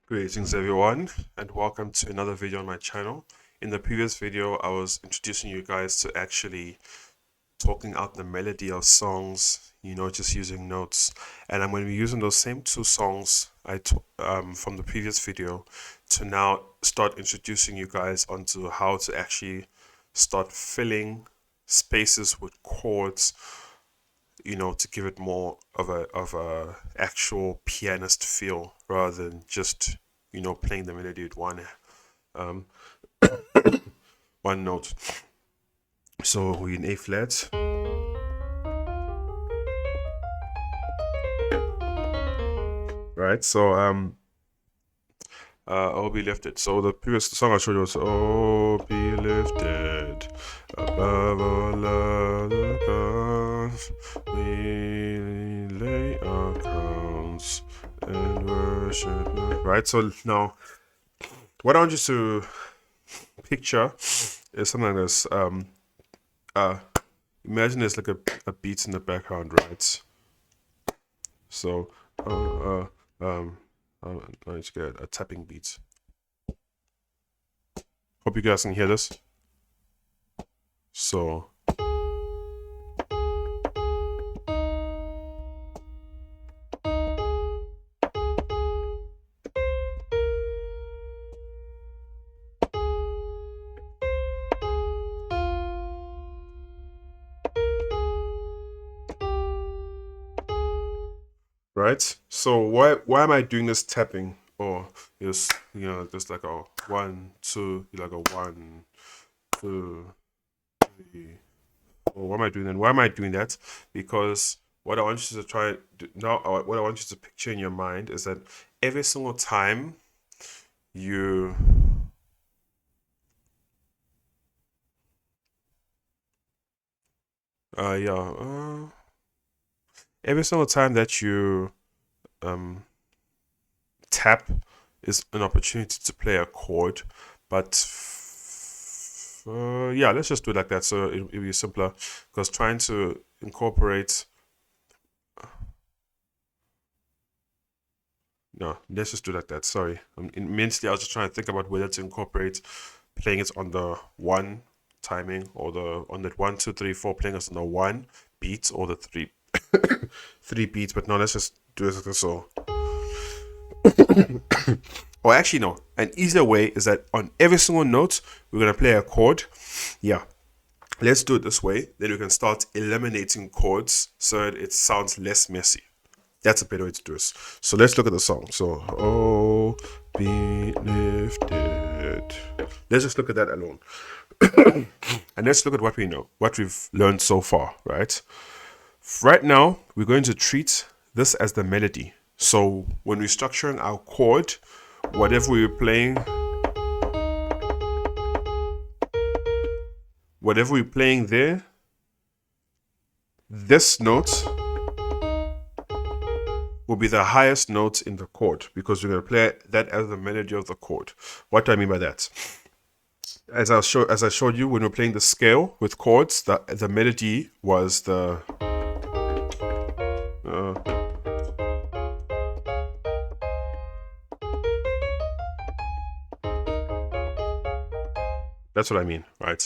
Greetings everyone, and welcome to another video on my channel. In the previous video I was introducing you guys to actually talking out the melody of songs, just using notes, and I'm going to be using those same two songs from the previous video to now start introducing you guys onto how to actually start filling spaces with chords, to give it more of a actual pianist feel rather than just playing the melody with um one note. So we're in A flat, right? So Oh Be Lifted. So the previous song I showed you was Oh Be Lifted above all other gods, we lay our crowns and worship. Right. So now, what I want you to picture is something like this. Imagine there's like a beat in the background, right? So I need to get a tapping beat. Hope you guys can hear this. So right. So why am I doing this tapping? Or just just like a 1, 2, like a 1, 2, 3. Or what am I doing then? Why am I doing that? Because what I want you to try now, what I want you to picture in your mind is that every single time you every single time that you tap is an opportunity to play a chord, but yeah, let's just do it like that, so it'll be simpler, because trying to incorporate no, let's just do it like that. Sorry, immensely I was just trying to think about whether to incorporate playing it on the 1 timing, or on the 1, 2, 3, 4, playing it on the 1 beat, or the 3 3 beats. But no, let's just do it like this. So or actually no, an easier way is that on every single note we're going to play a chord. Yeah, let's do it this way, then we can start eliminating chords so that it sounds less messy. That's a better way to do this. So let's look at the song. So Oh Be Lifted, let's just look at that alone. And let's look at what we know, what we've learned so far, right? Right now we're going to treat this as the melody. So when we're structuring our chord, whatever we're playing there, this note will be the highest note in the chord, because we're going to play that as the melody of the chord. What do I mean by that? As I showed you, when we're playing the scale with chords, the melody was the that's what I mean, right?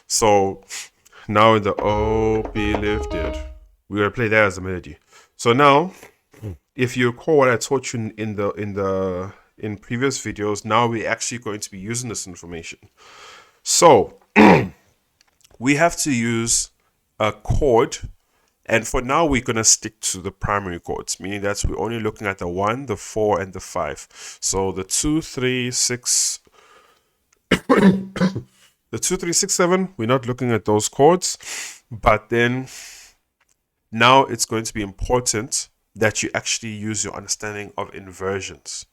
So now in the Oh Be Lifted, we're gonna play that as a melody. So now, if you recall what I taught you in previous videos, now we're actually going to be using this information. So we have to use a chord, and for now we're gonna stick to the primary chords, meaning that we're only looking at the 1, the 4, and the 5. So the 2, 3, 6. The 2, 3, 6, 7, we're not looking at those chords, but then now it's going to be important that you actually use your understanding of inversions.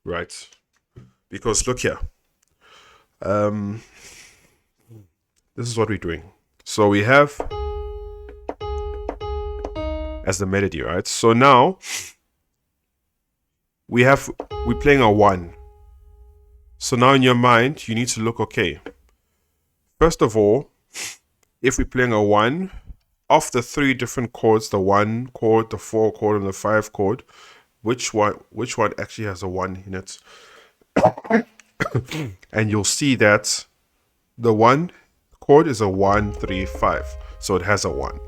Right? Because look here. This is what we're doing. So we have as the melody, right? So now we're playing a 1. So now in your mind, you need to look, okay, first of all, if we're playing a 1, of the 3 different chords, the 1 chord, the 4 chord, and the 5 chord, which one actually has a 1 in it. And you'll see that the 1 chord is a 1, 3, 5, so it has a 1.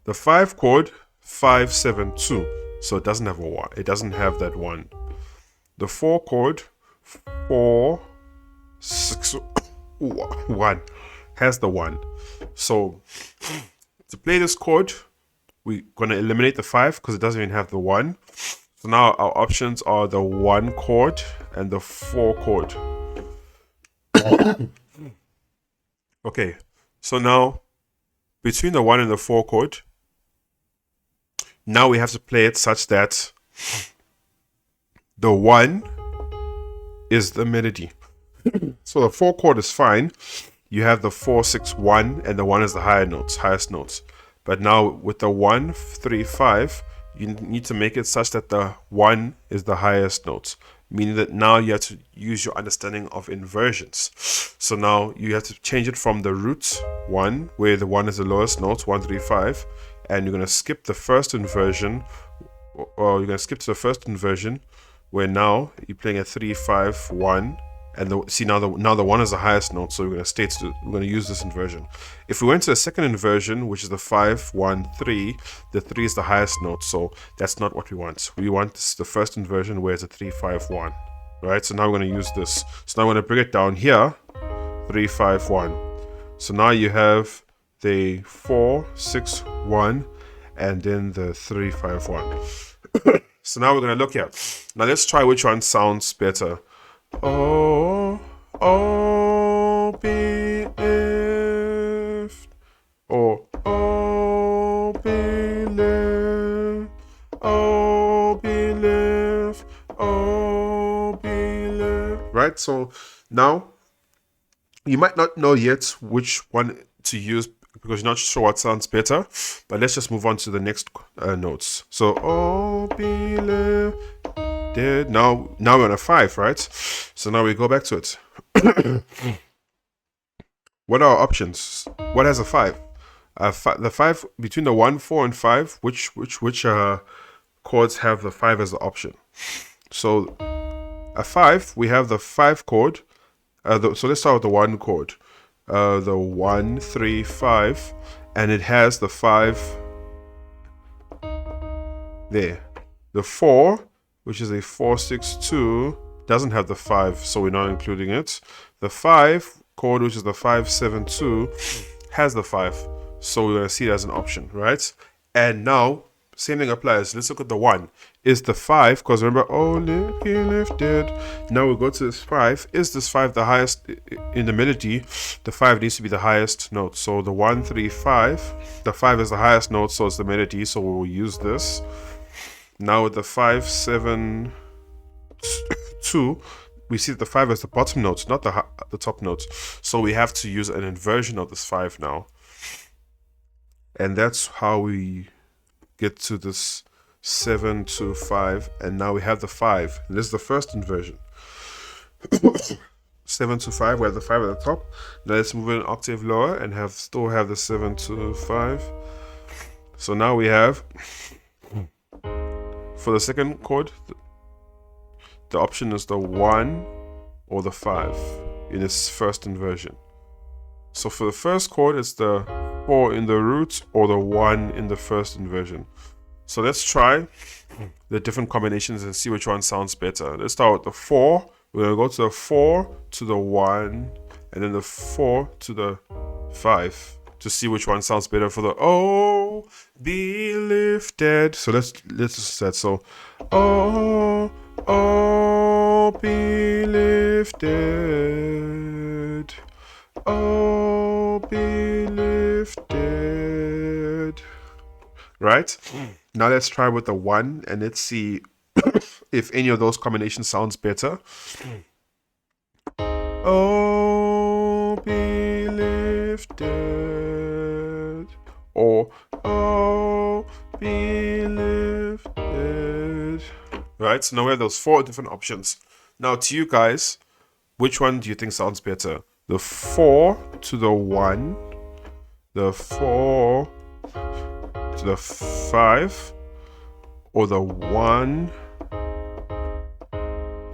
The 5 chord, 5, 7, 2, so it doesn't have a 1. It doesn't have that 1. The 4 chord, 4, 6, 1, has the 1. So to play this chord, we're going to eliminate the 5 because it doesn't even have the 1. So now our options are the 1 chord and the 4 chord. Okay, so now between the 1 and the 4 chord, now we have to play it such that the 1 is the melody. So the 4 chord is fine. You have the 4, 6, 1, and the 1 is the highest notes. But now with the 1, 3, 5, you need to make it such that the 1 is the highest note, meaning that now you have to use your understanding of inversions. So now you have to change it from the root 1, where the 1 is the lowest note, 1, 3, 5, and you're going to skip the first inversion, or you're going to skip to the first inversion, where now you're playing a 3, 5, 1, and now the 1 is the highest note, so we're going to use this inversion. If we went to the second inversion, which is the 5, 1, 3, the 3 is the highest note, so that's not what we want. We want the first inversion where it's a 3, 5, 1, right? So now we're going to use this. So now I'm going to bring it down here, 3, 5, 1. So now you have the 4, 6, 1, and then the 3, 5, 1. So now we're going to look here. Now let's try which one sounds better. Oh, be left, or be left, be left, be left. Right? So now you might not know yet which one to use because you're not sure what sounds better, but let's just move on to the next notes. So be left. Now we're on a 5, right? So now we go back to it. What are our options? What has a 5? The 5 between the 1, 4, and 5. Which chords have the 5 as the option? So a 5, we have the 5 chord. So let's start with the 1 chord. The 1, 3, 5, and it has the 5 there. The 4, which is a 4, 6, 2, doesn't have the 5, so we're not including it. The 5 chord, which is the 5, 7, 2, has the 5, so we're going to see it as an option, right? And now, same thing applies. Let's look at the 1. Is the 5, because remember, be lifted. Now we go to this 5. Is this 5 the highest in the melody? The 5 needs to be the highest note. So the 1, 3, 5, the 5 is the highest note, so it's the melody, so we'll use this. Now with the 5, 7, 2, we see that the 5 is the bottom note, not the top note. So we have to use an inversion of this 5 now. And that's how we get to this 7 to 5. And now we have the 5. And this is the first inversion. 7 to 5, we have the 5 at the top. Now let's move it an octave lower and still have the 7 to 5. So now we have... For the second chord, the option is the 1 or the 5 in its first inversion. So for the first chord, it's the 4 in the root or the 1 in the first inversion. So let's try the different combinations and see which one sounds better. Let's start with the 4. We're going to go to the 4 to the 1 and then the 4 to the 5. To see which one sounds better for the be lifted. So let's just set. So be lifted. Be lifted. Right? Now let's try with the 1 and let's see if any of those combinations sounds better. Be lifted, or be lifted. Right, so now we have those 4 different options. Now to you guys, which one do you think sounds better? The 4 to the 1, the 4 to the 5, or the 1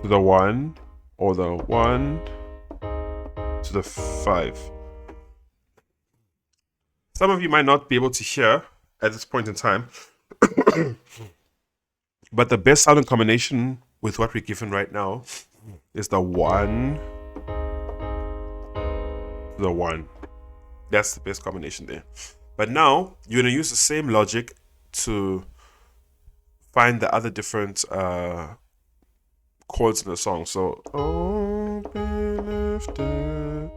to the 1 or the 1 to the 5. Some of you might not be able to hear at this point in time, but the best sounding combination with what we're given right now is the 1 to the 1. That's the best combination there. But now you're going to use the same logic to find the other different chords in the song. So, oh, be lifted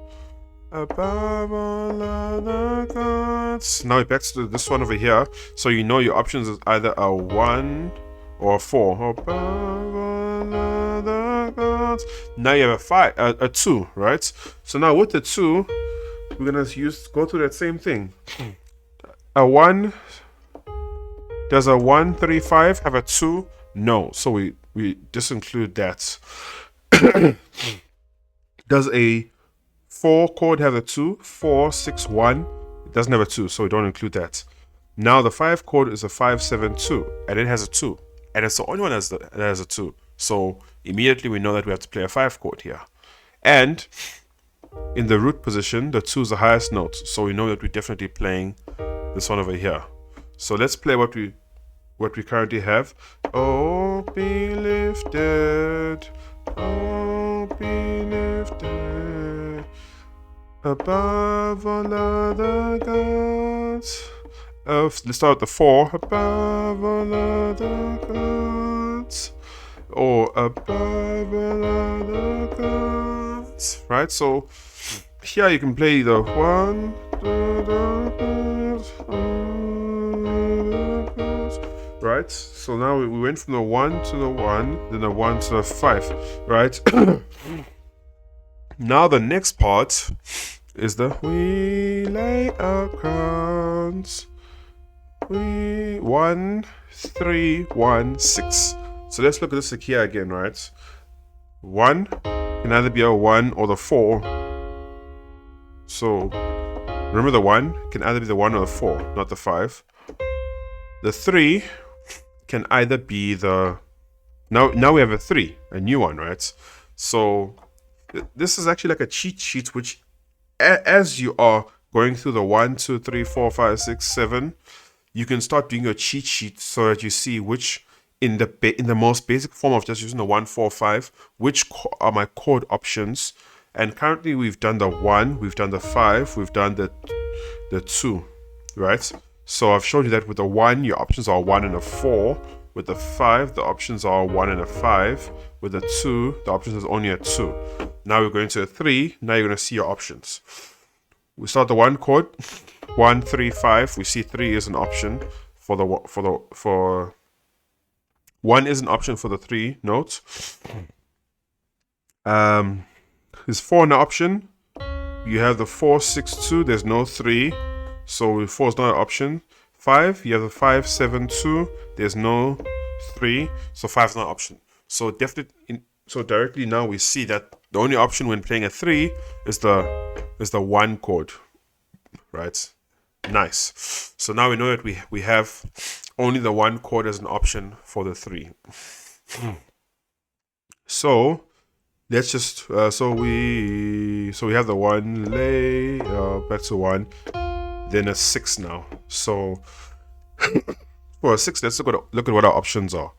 above all other gods. Now we're back to this one over here. So you know your options is either a 1 or a 4. Above all other gods. Now you have a 2, right? So now with the 2, we're gonna go through that same thing. A 1. Does a 1, 3, 5 have a 2? No. So we disinclude that. Does a 4 chord have a 2? 4, 6, 1. It doesn't have a 2, so we don't include that. Now the 5 chord is a 5, 7, 2, and it has a 2. And it's the only one that has a 2. So immediately we know that we have to play a 5 chord here. And in the root position, the 2 is the highest note. So we know that we're definitely playing this one over here. So let's play what we currently have. Oh, be lifted. Oh, be lifted above all other gods. Let's start with the 4. Above all other gods. Or above all other gods. Right? So here you can play the 1. Right? So now we went from the 1 to the 1, then the 1 to the 5. Right? Now the next part is the we lay our crowns. 1, 3, 1, 6. So let's look at this here again, right? 1 can either be a 1 or the 4. So remember the 1 can either be the 1 or the 4, not the 5. The 3 can either be the... Now we have a 3, a new one, right? So this is actually like a cheat sheet, which as you are going through the 1, 2, 3, 4, 5, 6, 7, you can start doing your cheat sheet so that you see which, in the most basic form of just using the 1, 4, 5, which are my chord options. And currently we've done the 1, we've done the 5, we've done the 2, right? So I've shown you that with the 1, your options are 1 and a 4. With the 5, the options are 1 and a 5. With the 2, the options is only a 2. Now we're going to a 3. Now you're going to see your options. We start the 1 chord, 1, 3, 5. We see 3 is an option for 1 is an option for the 3 notes. There's 4 an option. You have the 4, 6, 2. There's no 3. So 4 is not an option. 5, you have the 5, 7, 2. There's no 3. So 5 is not an option. So directly now we see that the only option when playing a 3 is the 1 chord. Right? Nice. So now we know that we have only the 1 chord as an option for the 3. So let's just so we have the 1 lay back to 1, then a 6 now. So for a 6, let's look at what our options are.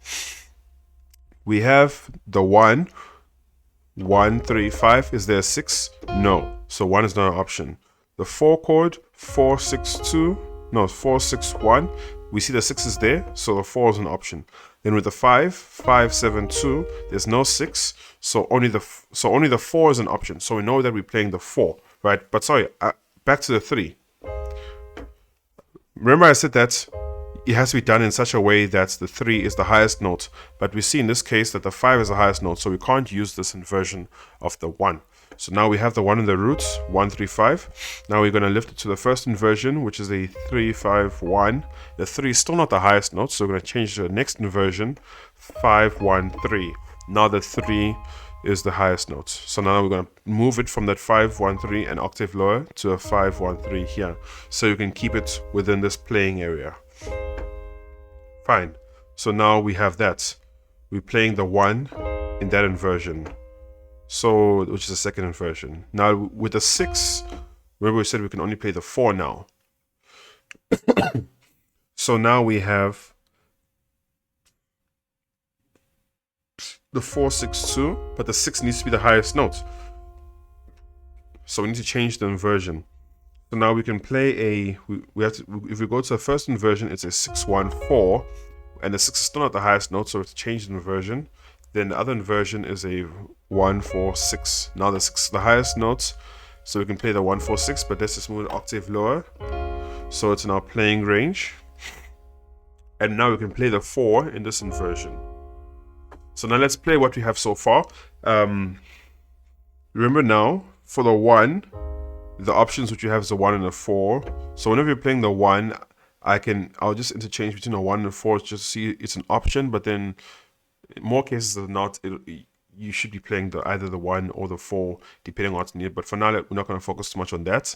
We have the 1, 1, 3, 5. Is there a 6? No. So 1 is not an option. The 4 chord, 4, 6, 2. No, 4, 6, 1. We see the 6 is there, so the 4 is an option. Then with the 5, 5, 7, 2. There's no 6, so only the 4 is an option. So we know that we're playing the 4, right? But sorry, back to the 3. Remember I said that it has to be done in such a way that the 3 is the highest note, but we see in this case that the 5 is the highest note, so we can't use this inversion of the 1. So now we have the 1 in the roots, 1, 3, 5. Now we're going to lift it to the first inversion, which is a 3, 5, 1. The 3 is still not the highest note, so we're going to change to the next inversion, 5, 1, 3. Now the 3 is the highest note. So now we're going to move it from that 5, 1, 3 an octave lower to a 5, 1, 3 here. So you can keep it within this playing area. Fine. So now we have that. We're playing the 1 in that inversion. So, which is the second inversion. Now with the 6, remember we said we can only play the 4 now. So now we have the 4, 6, 2, but the 6 needs to be the highest note. So we need to change the inversion. So now we can play a, we have to, if we go to the first inversion, it's a 6, 1, 4, and the 6 is still not the highest note, so we have to change the inversion. Then the other inversion is a 1, 4, 6. Now the 6 is the highest note, so we can play the 1, 4, 6, but let's just move an octave lower. So it's in our playing range. And now we can play the 4 in this inversion. So now let's play what we have so far. Remember now, for the 1, the options which you have is the 1 and the 4. So whenever you're playing the 1, I'll just interchange between the 1 and the 4 just to see it's an option, but then in more cases than not, you should be playing either the 1 or the 4, depending on what's needed. But for now, we're not going to focus too much on that.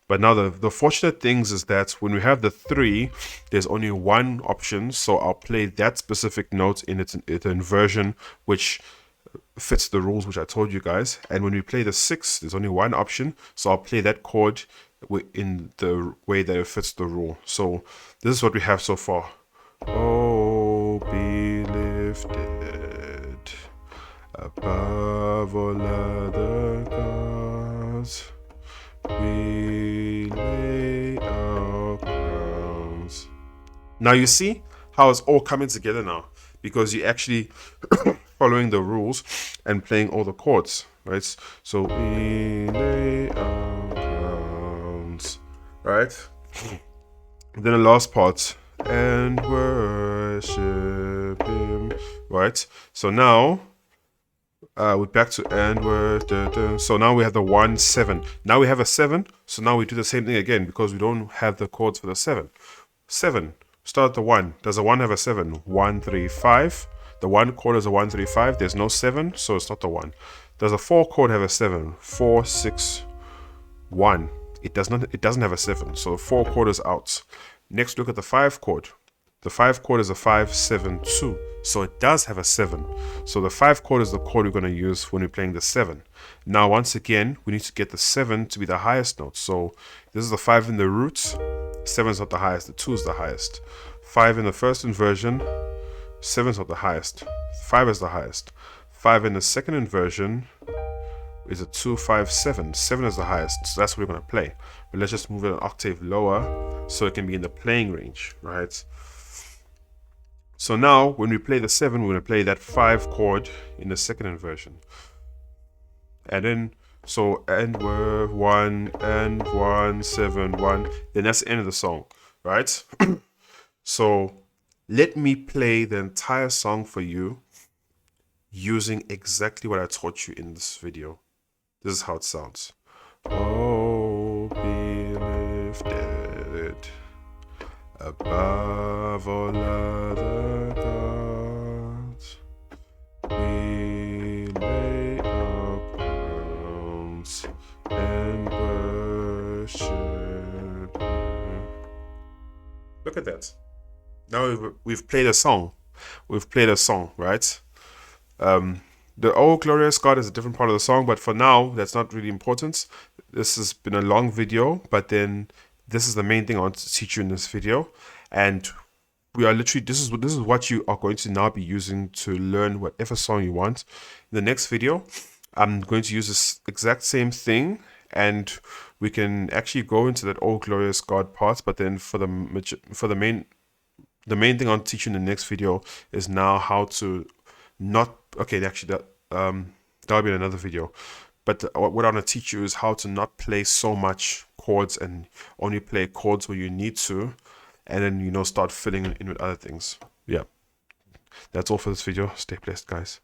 But now the fortunate things is that when we have the 3, there's only one option. So I'll play that specific note in its inversion, which fits the rules which I told you guys. And when we play the 6, there's only one option. So I'll play that chord in the way that it fits the rule. So this is what we have so far. Oh, be lifted above all other gods, we lay our crowns. Now you see how it's all coming together now, because you're actually following the rules and playing all the chords, right? So we lay our crowns, right? And then the last part, and worship him, right? So now we're back to and worship. So now we have the 1, 7. Now we have a 7, so now we do the same thing again because we don't have the chords for the 7. 7, start the 1. Does the 1 have a 7? 1, 3, 5. The 1 chord is a 1, 3, 5. There's no 7, so it's not the 1. Does the 4 chord have a 7? 4, 6, 1. It doesn't have a 7, so the 4 chord is out. Next, look at the 5 chord. The 5 chord is a 5, 7, 2. So it does have a 7. So the 5 chord is the chord we're going to use when we're playing the 7. Now, once again, we need to get the 7 to be the highest note. So this is the 5 in the root. 7 is not the highest. The 2 is the highest. 5 in the first inversion. 7 is not the highest. 5 is the highest. 5 in the second inversion is a 2, 5, 7. 7 is the highest, so that's what we're going to play. But let's just move it an octave lower so it can be in the playing range, right? So now, when we play the 7, we're going to play that 5 chord in the second inversion. And then, so, and we're 1, and 1, 7, 1. Then that's the end of the song, right? So, let me play the entire song for you using exactly what I taught you in this video. This is how it sounds. Oh, be lifted above all other gods. We lay our crowns and worship him. Look at that. Now we've played a song. We've played a song, right? The Oh Glorious God is a different part of the song, but for now, that's not really important. This has been a long video, but then this is the main thing I want to teach you in this video. And we are literally, this is what you are going to now be using to learn whatever song you want. In the next video, I'm going to use this exact same thing, and we can actually go into that Oh Glorious God part, but then for the main thing I'll teach you in the next video is now how to not, okay, actually that'll be in another video, but what I want to teach you is how to not play so much chords and only play chords where you need to, and then start filling in with other things. Yeah, that's all for this video. Stay blessed, guys.